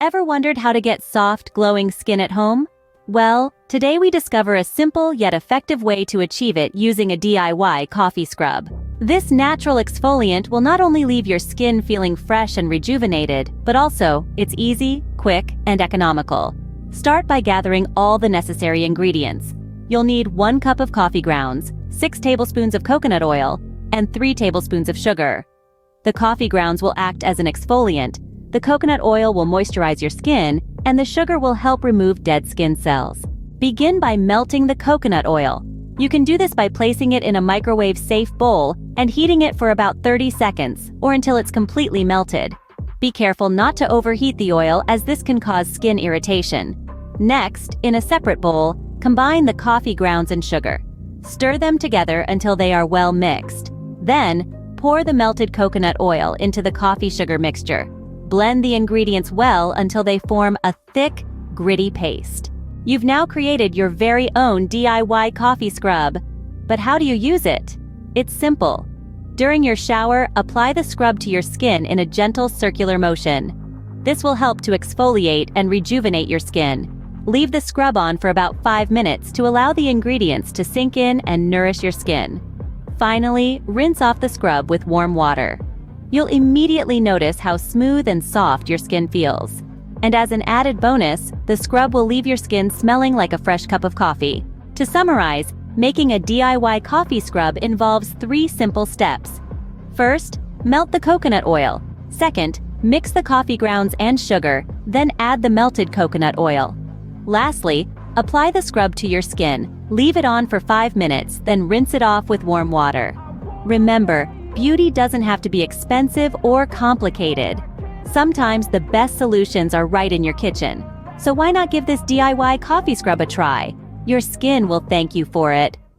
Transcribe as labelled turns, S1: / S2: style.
S1: Ever wondered how to get soft, glowing skin at home? Well, today we discover a simple yet effective way to achieve it using a DIY coffee scrub. This natural exfoliant will not only leave your skin feeling fresh and rejuvenated, but also, it's easy, quick, and economical. Start by gathering all the necessary ingredients. You'll need 1 cup of coffee grounds, 6 tablespoons of coconut oil, and 3 tablespoons of sugar. The coffee grounds will act as an exfoliant, the coconut oil will moisturize your skin, and the sugar will help remove dead skin cells. Begin by melting the coconut oil. You can do this by placing it in a microwave-safe bowl and heating it for about 30 seconds, or until it's completely melted. Be careful not to overheat the oil, as this can cause skin irritation. Next, in a separate bowl, combine the coffee grounds and sugar. Stir them together until they are well mixed. Then, pour the melted coconut oil into the coffee sugar mixture. Blend the ingredients well until they form a thick, gritty paste. You've now created your very own DIY coffee scrub. But how do you use it? It's simple. During your shower, apply the scrub to your skin in a gentle circular motion. This will help to exfoliate and rejuvenate your skin. Leave the scrub on for about 5 minutes to allow the ingredients to sink in and nourish your skin. Finally, rinse off the scrub with warm water. You'll immediately notice how smooth and soft your skin feels. And as an added bonus, the scrub will leave your skin smelling like a fresh cup of coffee. To summarize, making a DIY coffee scrub involves 3 simple steps. First, melt the coconut oil. Second, mix the coffee grounds and sugar, then add the melted coconut oil. Lastly, apply the scrub to your skin. Leave it on for 5 minutes, then rinse it off with warm water. Remember, beauty doesn't have to be expensive or complicated. Sometimes the best solutions are right in your kitchen. So why not give this DIY coffee scrub a try? Your skin will thank you for it.